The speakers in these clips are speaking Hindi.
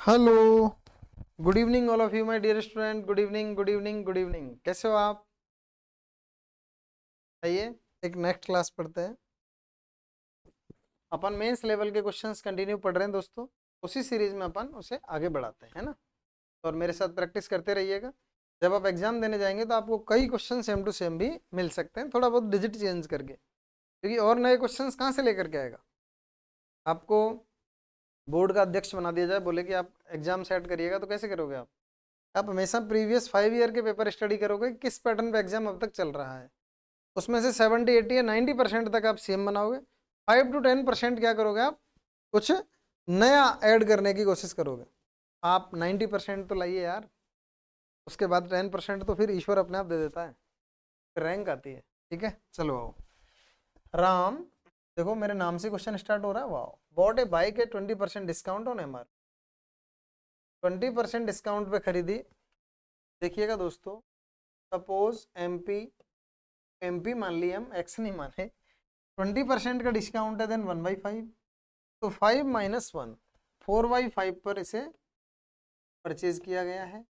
Hello, good evening all of you my dear student. Good evening, good evening, good evening. कैसे हो आप? आइए एक नेक्स्ट क्लास पढ़ते हैं। अपन मेंस लेवल के क्वेश्चंस कंटिन्यू पढ़ रहे हैं दोस्तों। उसी सीरीज में अपन उसे आगे बढ़ाते हैं, है ना। और मेरे साथ प्रैक्टिस करते रहिएगा। जब आप एग्जाम देने जाएंगे तो आपको कई क्वेश्चन सेम टू सेम भी मिल सकते हैं, थोड़ा बहुत डिजिट चेंज करके, क्योंकि और नए क्वेश्चन कहाँ से लेकर के आएगा। आपको बोर्ड का अध्यक्ष बना दिया जाए, बोले कि आप एग्जाम सेट करिएगा, तो कैसे करोगे आप हमेशा प्रीवियस 5 ईयर के पेपर स्टडी करोगे, किस पैटर्न पे एग्जाम अब तक चल रहा है, उसमें से 70, 80 या 90% तक आप सेम बनाओगे। 5 to 10% क्या करोगे, आप कुछ नया ऐड करने की कोशिश करोगे। आप 90% तो लाइए यार, उसके बाद 10% तो फिर ईश्वर अपने आप दे देता है, फिर रैंक आती है। ठीक है, चलो आओ। राम, देखो मेरे नाम से क्वेश्चन स्टार्ट हो रहा है। वाह, बॉट ए बाइक है 20% डिस्काउंट ऑन एमआर। 20% डिस्काउंट पे खरीदी। देखिएगा दोस्तों, सपोज एमपी, एमपी मान लिया हम, एक्स नहीं माने। 20% का डिस्काउंट है, देन 1/5, तो 5 - 1, 4/5 पर इसे परचेज किया गया है।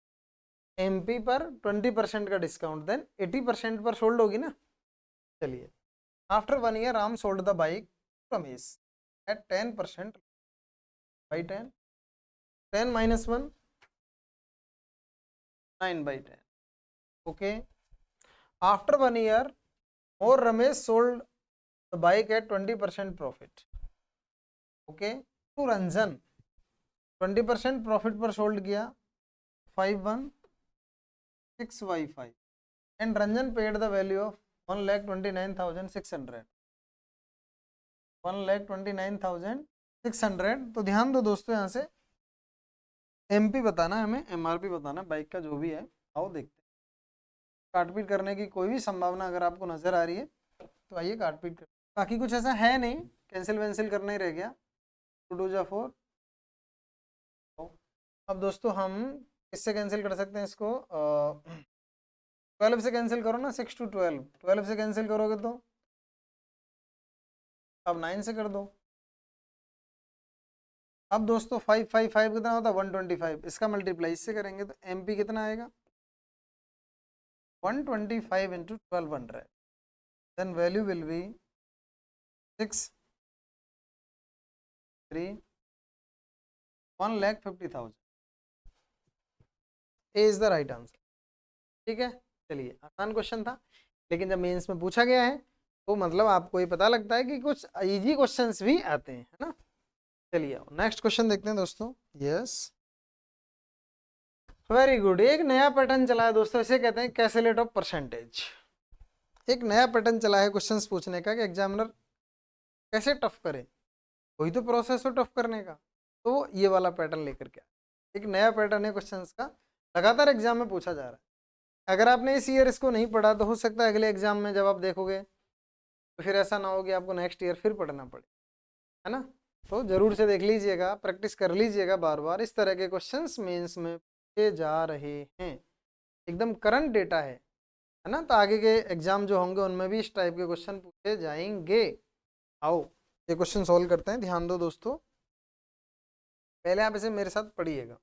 एमपी पर 20% का डिस्काउंट, देन 80% पर सोल्ड होगी ना। चलिए, after 1 year Ram sold the bike Ramesh at 10% by 10, 10 - 1, 9/10। Okay, after 1 year और Ramesh sold the bike at 20% profit. Okay, to Ranjan 20% profit पर सोल्ड किया, 5/1, 6/5, and Ranjan paid the value of 1,29,600, 1,29,600। तो ध्यान दो दोस्तों, यहाँ से एमपी बताना है हमें, एमआरपी बताना बाइक का जो भी है। आओ देखते हैं, काटपीट करने की कोई भी संभावना अगर आपको नजर आ रही है तो आइए काटपीट कर। बाकी कुछ ऐसा है नहीं, कैंसिल वैंसिल करना ही रह गया। 2 2 जा 4। अब दोस्तों हम इससे कैंसिल कर सकते हैं इसको, 12 से कैंसिल करो ना, 6 to 12, 12 से कैंसिल करोगे तो अब 9 से कर दो। अब दोस्तों 5 5 5 कितना होता है, 125, इसका मल्टीप्लाई इससे करेंगे तो एमपी कितना आएगा, 125 into 1200, then value will be 6,3,1,50,000 is the right answer. ठीक है, चलिए आसान क्वेश्चन था, लेकिन जब मेंस में पूछा गया है तो मतलब आपको ये पता लगता है कि कुछ इजी क्वेश्चंस भी आते हैं, है ना। चलिए नेक्स्ट क्वेश्चन देखते हैं दोस्तों। Yes, very good. एक नया पैटर्न चला है दोस्तों, इसे कहते हैं कैसेलेट ऑफ परसेंटेज। एक नया पैटर्न चला है क्वेश्चंस पूछने का कि एग्जामिनर कैसे टफ करे, वही तो प्रोसेस हो टफ करने का, तो वो ये वाला पैटर्न लेकर के एक नया पैटर्न है क्वेश्चंस का, लगातार एग्जाम में पूछा जा रहा है। अगर आपने इस ईयर इसको नहीं पढ़ा तो हो सकता है अगले एग्जाम में जब आप देखोगे तो फिर ऐसा ना हो कि आपको नेक्स्ट ईयर फिर पढ़ना पड़े, है ना। तो जरूर से देख लीजिएगा, प्रैक्टिस कर लीजिएगा बार बार। इस तरह के क्वेश्चंस मेंस में पूछे जा रहे हैं, एकदम करंट डेटा है ना। तो आगे के एग्जाम जो होंगे उनमें भी इस टाइप के क्वेश्चन पूछे जाएंगे। आओ ये क्वेश्चन सॉल्व करते हैं, ध्यान दो दोस्तों। पहले आप इसे मेरे साथ पढ़िएगा।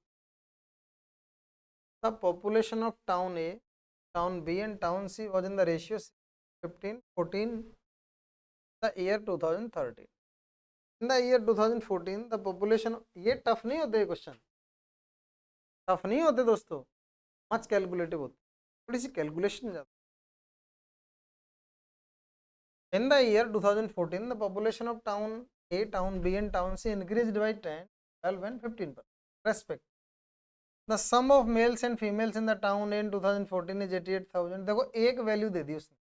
The population of town A, town B and town C was in the ratio 15:14 the year 2013। In the year 2014 the population, ये टफ नहीं होते क्वेश्चन, टफ नहीं होते दोस्तों, मच कैलकुलेटिव होते, थोड़ी सी कैलकुलेशन ज्यादा। In the year 2014, the population of town A, town B and town C increased by 10, 12 and 15% respect. The sum of males and females in the town A in 2014 is 88,000। देखो एक वैल्यू दे दी उसने,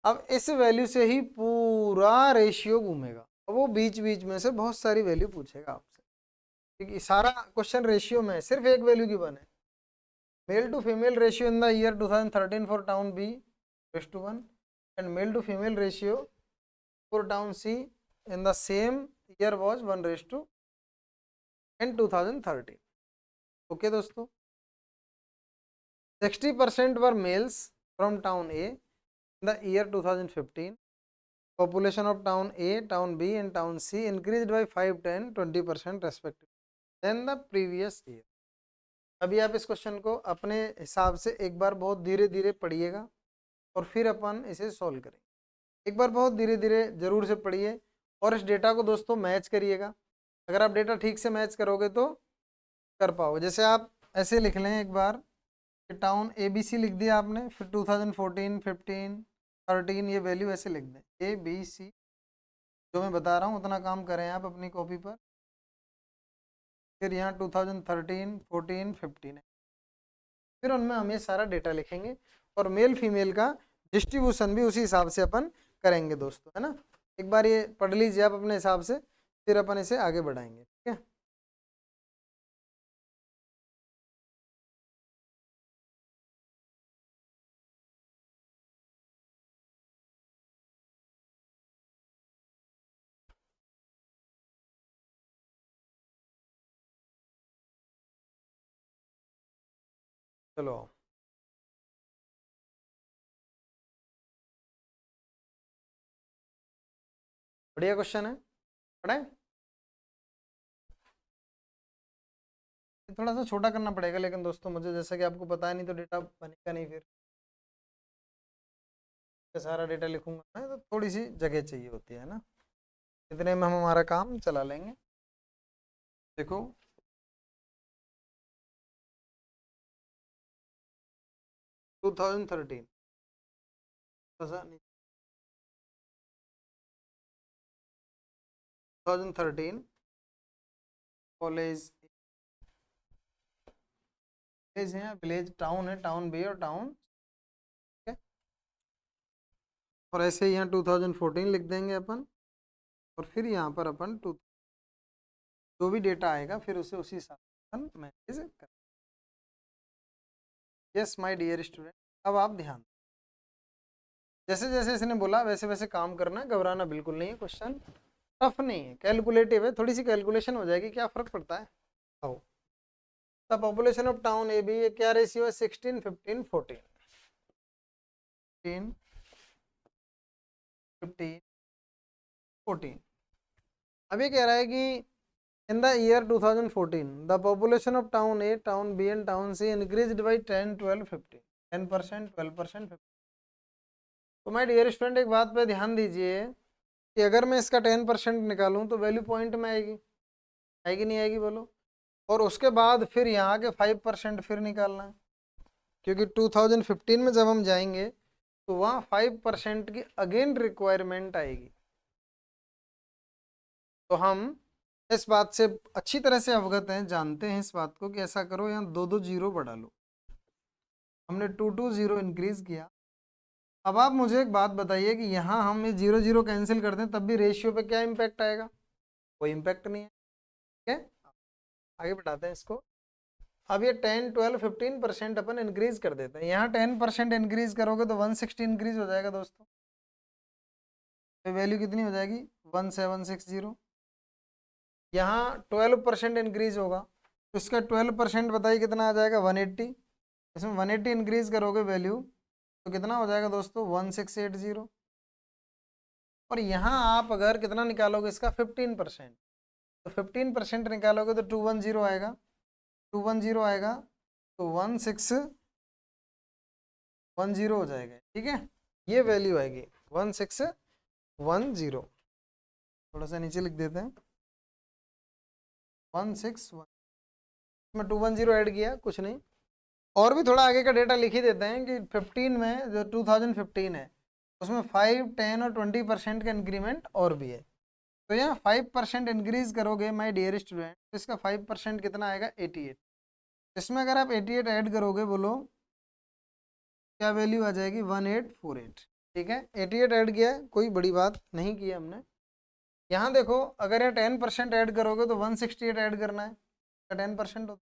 अब इस वैल्यू से ही पूरा रेशियो घूमेगा। अब वो बीच बीच में से बहुत सारी वैल्यू पूछेगा आपसे, क्योंकि सारा क्वेश्चन रेशियो में है, सिर्फ एक वैल्यू की बने। Male to female ratio in the year 2013 for town B 1:1 and male to female ratio for town C in the same year was 1:, in 2013। Okay दोस्तों, 60% were males from town A in the year 2015। population of town A, town B and town C increased by 5, 10, 20% respectively। Then the previous year. अभी आप इस क्वेश्चन को अपने हिसाब से एक बार बहुत धीरे धीरे पढ़िएगा और फिर अपन इसे सॉल्व करेंगे। एक बार बहुत धीरे धीरे जरूर से पढ़िए और इस डेटा को दोस्तों मैच करिएगा। अगर आप डेटा ठीक से मैच करोगे तो कर पाओगे। जैसे आप ऐसे लिख लें एक बार, टाउन ABC लिख दिया आपने, फिर 2014, 15, 13 ये वैल्यू ऐसे लिख दें ABC। जो मैं बता रहा हूँ उतना काम करें आप अपनी कॉपी पर। फिर यहाँ 2013, 14, 15 है। फिर उनमें हम ये सारा डेटा लिखेंगे और मेल फीमेल का डिस्ट्रीब्यूशन भी उसी हिसाब से अपन करेंगे दोस्तों, है ना। एक बार ये पढ़ लीजिए आप अपने हिसाब से, फिर अपन इसे आगे बढ़ाएंगे, ठीक है। चलो बढ़िया क्वेश्चन है, पढ़ें। थोड़ा सा छोटा करना पड़ेगा लेकिन दोस्तों मुझे, जैसा कि आपको पता है, नहीं तो डेटा बनेगा नहीं। फिर सारा डेटा लिखूंगा मैं तो थोड़ी सी जगह चाहिए होती है ना। इतने में हम हमारा काम चला लेंगे। देखो 2013 2013 कॉलेज, विलेज है, विलेज टाउन है, टाउन बी और टाउन, ठीक है। और ऐसे ही यहाँ 2014 लिख देंगे अपन और फिर यहाँ पर अपन जो भी डेटा आएगा फिर उसे उसी हिसाब से अपन मैनेज कर। यस माय डियर स्टूडेंट, अब आप ध्यान, जैसे जैसे इसने बोला वैसे वैसे काम करना है, घबराना बिल्कुल नहीं है। क्वेश्चन टफ नहीं है, कैलकुलेटिव है, थोड़ी सी कैलकुलेशन हो जाएगी, क्या फर्क पड़ता है। आओ, the population of town A B, ये क्या रेशियो है, 16, 15, 14, 15, 14। अब ये कह रहा है कि in the year 2014 the population of town A, town B and town C increased by 10, 12, 15, 10%, 12%, 15। तो माय डियर स्टूडेंट एक बात पे ध्यान दीजिए कि अगर मैं इसका 10% निकालूं तो वैल्यू पॉइंट में आएगी, आएगी नहीं आएगी बोलो। और उसके बाद फिर यहाँ के 5% फिर निकालना है, क्योंकि 2015 में जब हम जाएंगे तो वहाँ 5% की अगेन रिक्वायरमेंट आएगी। तो हम इस बात से अच्छी तरह से अवगत हैं, जानते हैं इस बात को कि ऐसा करो, यहाँ दो दो जीरो बढ़ा लो। हमने 2 2 0 इंक्रीज किया। अब आप मुझे एक बात बताइए कि यहाँ हम ये 0 0 कैंसिल कर दें तब भी रेशियो पे क्या इम्पैक्ट आएगा, कोई इम्पैक्ट नहीं है, ठीक है। आगे बढ़ाते हैं इसको। अब ये 10, 12, 15% अपन इंक्रीज कर देते हैं। यहाँ 10% इंक्रीज करोगे तो 160 इंक्रीज हो जाएगा दोस्तों। तो वैल्यू कितनी हो जाएगी, 1760। यहाँ 12% इंक्रीज होगा तो इसका 12% बताइए कितना आ जाएगा, 180। इसमें 180 इंक्रीज करोगे वैल्यू तो कितना हो जाएगा दोस्तों, 1680। और यहाँ आप अगर कितना निकालोगे इसका, 15%, तो 15% निकालोगे तो 210 आएगा, 210 आएगा तो 1610 हो जाएगा, ठीक है। ये वैल्यू आएगी 1610। थोड़ा सा नीचे लिख देते हैं 161, इसमें 210 ऐड किया, कुछ नहीं। और भी थोड़ा आगे का डेटा लिख ही देते हैं कि 15 में जो 2015 है उसमें 5, 10 और 20% का इंक्रीमेंट और भी है। तो यहाँ 5% इंक्रीज करोगे माय डियर स्टूडेंट तो इसका 5% कितना आएगा, 88। इसमें अगर आप 88 ऐड करोगे बोलो क्या वैल्यू आ जाएगी, 1848, ठीक है। 88 ऐड किया है, कोई बड़ी बात नहीं की हमने। यहाँ देखो अगर ये 10% ऐड करोगे तो 168 ऐड करना है, 10% होता है।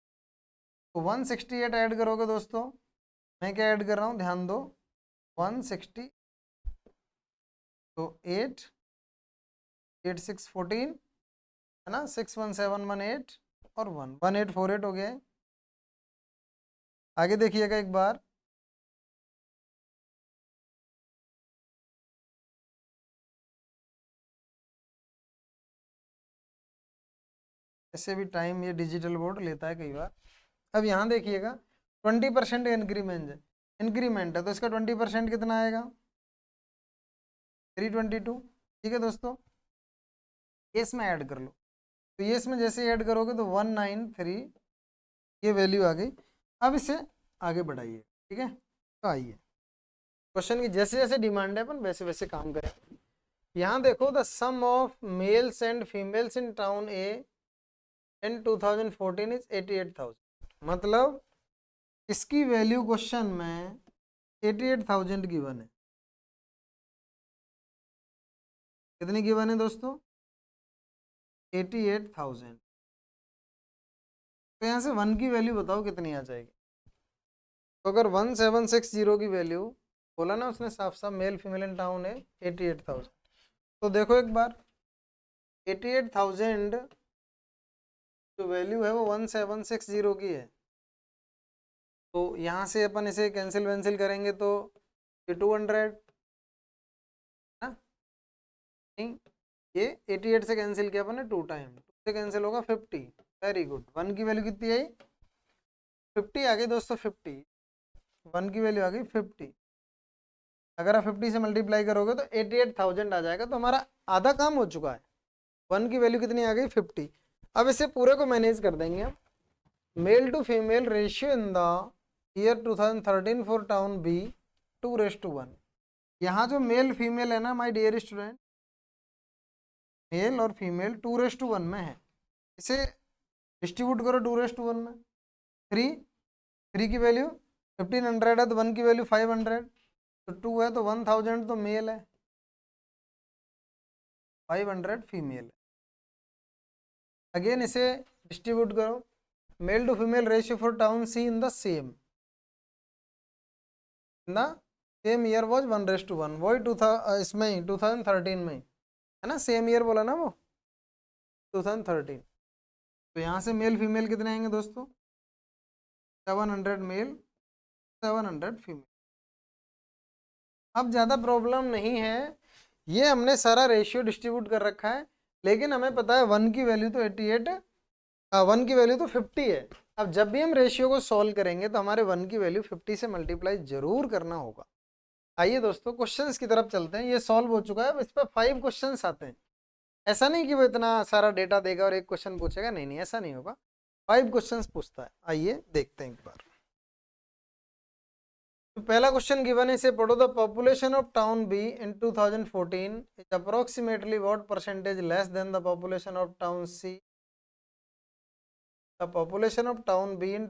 तो 168 ऐड करोगे दोस्तों, मैं क्या ऐड कर रहा हूँ ध्यान दो, 160, तो 8, 8 6 14 है ना, 61718 और 1848 हो गया है। आगे देखिएगा एक बार, ऐसे भी टाइम ये डिजिटल बोर्ड लेता है कई बार। अब यहाँ देखिएगा 20% इंक्रीमेंट है तो इसका 20% कितना आएगा 322। ठीक है दोस्तों, ये इसमें ऐड कर लो। तो ये इसमें जैसे ऐड करोगे तो 193 ये वैल्यू आ गई। अब इसे आगे बढ़ाइए। ठीक है, तो आइए क्वेश्चन की जैसे जैसे डिमांड है अपन वैसे वैसे काम करें। यहाँ देखो the sum of males and females in town A in 2014 is 88,000। मतलब इसकी वैल्यू क्वेश्चन में 88,000 गिवन है। कितनी गिवन है दोस्तों 88,000। तो यहाँ से 1 की वैल्यू बताओ कितनी आ जाएगी। तो अगर 1760 की वैल्यू बोला ना उसने साफ साफ मेल फीमेल इन टाउन है 88,000। तो देखो एक बार 88,000 जो वैल्यू है वो 1760 की है। तो यहाँ से अपन इसे कैंसिल वैंसिल करेंगे तो ये 200 ना, नहीं ये 88 से कैंसिल किया अपन ने 2 टाइम, 2 से कैंसिल होगा 50। वेरी गुड, 1 की वैल्यू कितनी आई 50 आ गई दोस्तों। 50 1 की वैल्यू आ गई 50। अगर आप 50 से मल्टीप्लाई करोगे तो 88,000 आ जाएगा। तो हमारा आधा काम हो चुका है। 1 की वैल्यू कितनी आ गई 50। अब इसे पूरे को मैनेज कर देंगे हम। Male to female ratio in the year 2013 for town B 2:1। यहाँ जो मेल फीमेल है ना माय डियर स्टूडेंट, मेल और फीमेल 2:1 में है। इसे डिस्ट्रीब्यूट करो 2:1 में। 3 की वैल्यू 1500 है तो 1 की वैल्यू 500, तो 2 है तो 1000 तो मेल है, 500 फीमेल है। अगेन इसे डिस्ट्रीब्यूट करो। Male to female ratio for town C in the same year was 1:1। वही इसमें ही 2013 में है ना, सेम ईयर बोला ना वो 2013। तो यहाँ से मेल फीमेल कितने आएंगे दोस्तों 700 मेल 700 फीमेल। अब ज़्यादा प्रॉब्लम नहीं है, ये हमने सारा रेशियो डिस्ट्रीब्यूट कर रखा है। लेकिन हमें पता है 1 की वैल्यू तो 88, 1 की वैल्यू तो 50 है। अब जब भी हम रेशियो को सॉल्व करेंगे तो हमारे 1 की वैल्यू 50 से मल्टीप्लाई जरूर करना होगा। आइए दोस्तों क्वेश्चंस की तरफ चलते हैं। ये सॉल्व हो चुका है, अब इस पर 5 क्वेश्चंस आते हैं। ऐसा नहीं कि वो इतना सारा डेटा देगा और एक क्वेश्चन पूछेगा, नहीं नहीं ऐसा नहीं होगा, 5 क्वेश्चंस पूछता है। आइए देखते हैं एक बार। तो पहला क्वेश्चन गिवन है, इसे पढ़ो। The population of town B in 2014 is approximately what percentage less than the population of town C. The population of town B in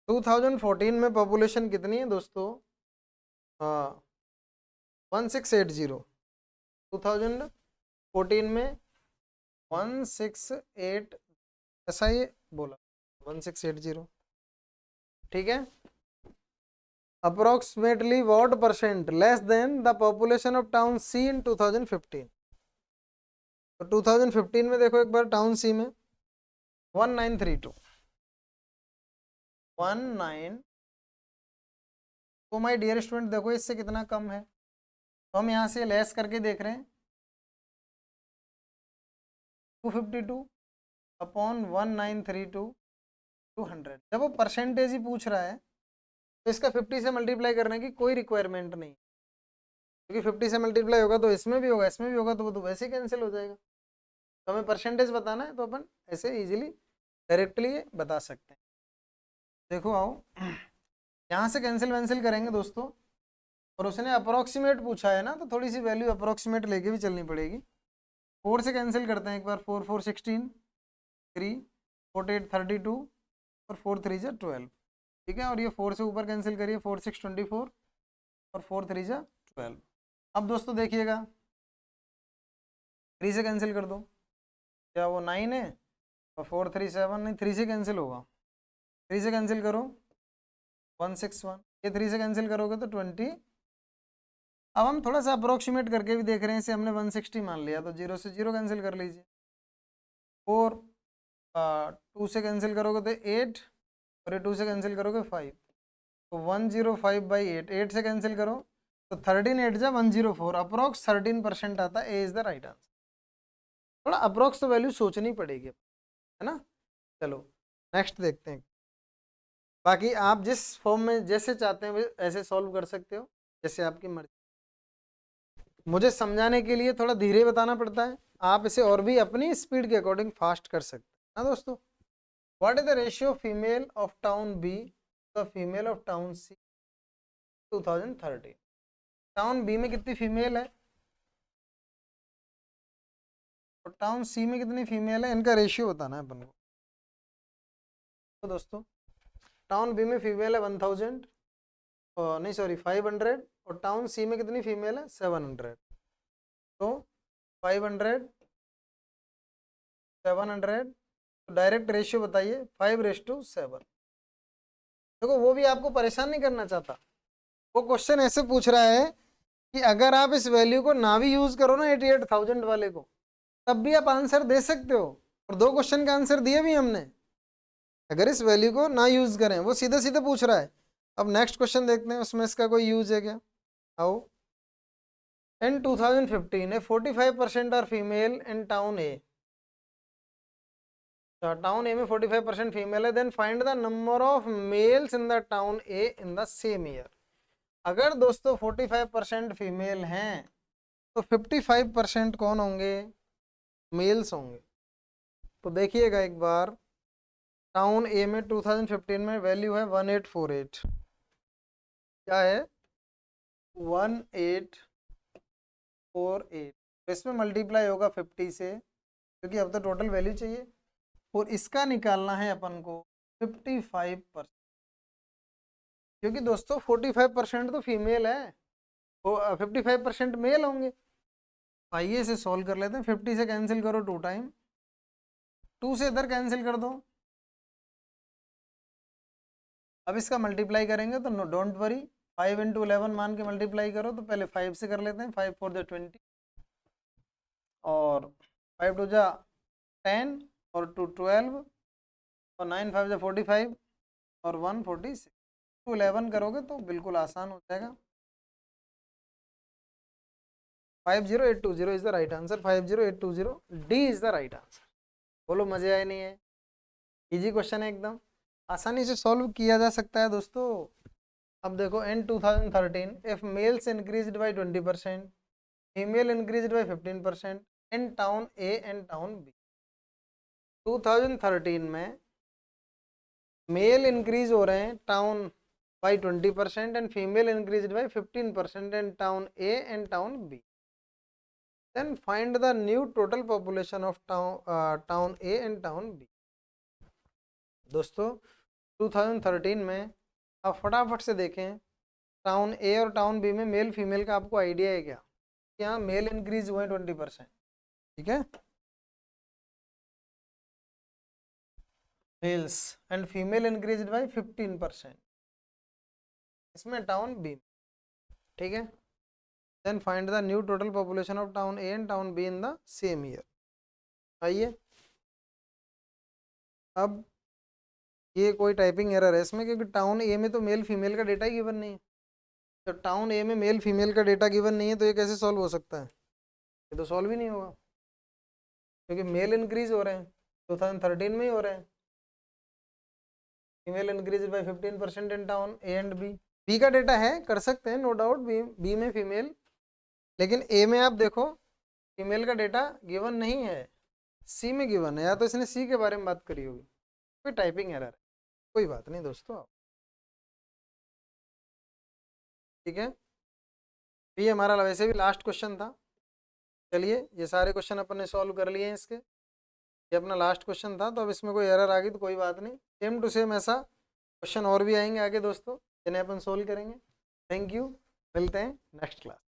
2014 में पॉपुलेशन कितनी है दोस्तों 1680। 2014 में 168 ऐसा ये बोला 1680। ठीक है, approximately what percent less than the population of town C in 2015। तो 2015 में देखो एक बार टाउन सी में 1932 तो माय डियर स्टूडेंट देखो इससे कितना कम है, तो हम यहाँ से लेस करके देख रहे हैं 252 अपॉन 1932 200। जब वो परसेंटेज ही पूछ रहा है तो इसका 50 से मल्टीप्लाई करने की कोई रिक्वायरमेंट नहीं, क्योंकि 50 से मल्टीप्लाई होगा तो इसमें भी होगा इसमें भी होगा, तो वो तो वैसे ही कैंसिल हो जाएगा। तो हमें परसेंटेज बताना है तो अपन ऐसे इजीली डायरेक्टली बता सकते हैं। देखो आओ यहाँ से कैंसिल वैंसिल करेंगे दोस्तों, और उसने अप्रोक्सीमेट पूछा है ना तो थोड़ी सी वैल्यू अप्रोक्सीमेट लेके भी चलनी पड़ेगी। 4 से कैंसिल करते हैं एक बार, 4 4 16 3 4 8 32 और 4 3 जा 12। ठीक है, और ये 4 से ऊपर कैंसिल करिए, 4 6 24 और 4 3 जा 12। अब दोस्तों देखिएगा 3 से कैंसिल कर दो, क्या वो 9 है और 4 3 7 नहीं, 3 से कैंसिल होगा, 3 से कैंसिल करो 161, ये 3 से कैंसिल करोगे तो 20। अब हम थोड़ा सा अप्रोक्सीमेट करके भी देख रहे हैं, इसे हमने 160 मान लिया तो 0 से 0 कैंसिल कर लीजिए। 4 2 से कैंसिल करोगे तो 8 और ये 2 से कैंसिल करोगे 5, तो 105/8। 8 से कैंसिल करो तो 13 8 जा 104, अप्रोक्स 13% आता है। ए इज द राइट आंसर। थोड़ा अप्रोक्स तो वैल्यू सोचनी पड़ेगी, है ना। चलो नेक्स्ट देखते हैं। बाकी आप जिस फॉर्म में जैसे चाहते हैं ऐसे सॉल्व कर सकते हो, जैसे आपकी मर्जी। मुझे समझाने के लिए थोड़ा धीरे बताना पड़ता है, आप इसे और भी अपनी स्पीड के अकॉर्डिंग फास्ट कर सकते हैं ना दोस्तों। What is the ratio female of town B the female of town C 2013? Town B में कितनी फीमेल है और टाउन सी में कितनी फीमेल है, इनका रेशियो बताना है अपन को। तो दोस्तों टाउन बी में फीमेल है 1000, नहीं सॉरी 500, और टाउन सी में कितनी फीमेल है 700। तो 500 700, तो डायरेक्ट रेशियो बताइए 5:7। देखो वो भी आपको परेशान नहीं करना चाहता, वो क्वेश्चन ऐसे पूछ रहा है कि अगर आप इस वैल्यू को ना भी यूज करो ना 88,000 वाले को, तब भी आप आंसर दे सकते हो, और 2 क्वेश्चन का आंसर दिए भी हमने। अगर इस वैल्यू को ना यूज करें, वो सीधे सीधे पूछ रहा है। अब नेक्स्ट क्वेश्चन देखते हैं उसमें इसका कोई यूज है क्या। आओ, in 2015 45% are female in town A. Town A में 45% फीमेल है, then find the number of males in the town A in the same year. अगर दोस्तों 45% फीमेल हैं तो 55% कौन होंगे, मेल्स होंगे। तो देखिएगा एक बार, टाउन ए में 2015 में वैल्यू है 1848, क्या है 1848, इसमें मल्टीप्लाई होगा 50 से, क्योंकि अब तो टोटल वैल्यू चाहिए, और इसका निकालना है अपन को 55%, क्योंकि दोस्तों 45% तो फीमेल है, वो 55% मेल होंगे। आइए इसे सॉल्व कर लेते हैं। 50 से कैंसिल करो 2 टाइम, 2 से इधर कैंसिल कर दो। अब इसका मल्टीप्लाई करेंगे तो नो डोंट वरी, 5 × 11 मान के मल्टीप्लाई करो, तो पहले 5 से कर लेते हैं, 5 4 20, और 5 2 10, और 2 12, और 9 5 45, और 1 46। 11 करोगे तो बिल्कुल आसान हो जाएगा। 50820 is the right answer, 50820 D is the right answer. बोलो मजे आए नहीं है, इजी क्वेश्चन है एकदम, आसानी से सॉल्व किया जा सकता है दोस्तों। अब देखो in 2013 if males increased by 20%, female increased by 15% in town A and town B. 2013 में मेल इंक्रीज हो रहे हैं town by 20% and female increased by 15% in town A and town B. Then find the new total population of town A and town B. दोस्तों 2013 में आप फटाफट से देखें, टाउन ए और टाउन बी में मेल फीमेल का आपको आइडिया है क्या। यहाँ मेल इंक्रीज हुए 20%, ठीक है, males, and female increase by 15% इसमें टाउन बी, ठीक है। Then find the new total population of town A and town B in the same year. आइए, अब ये कोई टाइपिंग एरर है इसमें, क्योंकि टाउन ए में तो मेल फीमेल का डेटा ही गिवन नहीं है। तो टाउन ए में मेल फीमेल का डेटा गिवन नहीं है, तो ये कैसे सॉल्व हो सकता है, ये तो सॉल्व ही नहीं होगा, क्योंकि मेल इंक्रीज हो रहे हैं 2013 में ही हो रहे हैं। Female increase by 15% in town A and B. B का डेटा है, कर सकते हैं नो डाउट, बी में फीमेल, लेकिन ए में आप देखो फीमेल का डेटा गिवन नहीं है, सी में गिवन है, या तो इसने सी के बारे में बात करी होगी, कोई टाइपिंग एरर है, कोई बात नहीं दोस्तों। ठीक है, ये हमारा वैसे भी लास्ट क्वेश्चन था। चलिए ये सारे क्वेश्चन अपन ने सॉल्व कर लिए हैं इसके, ये अपना लास्ट क्वेश्चन था, तो अब इसमें कोई एरर आ गई तो कोई बात नहीं, सेम टू सेम ऐसा क्वेश्चन और भी आएंगे आगे दोस्तों, जिन्हें अपन सोल्व करेंगे। थैंक यू, मिलते हैं नेक्स्ट क्लास।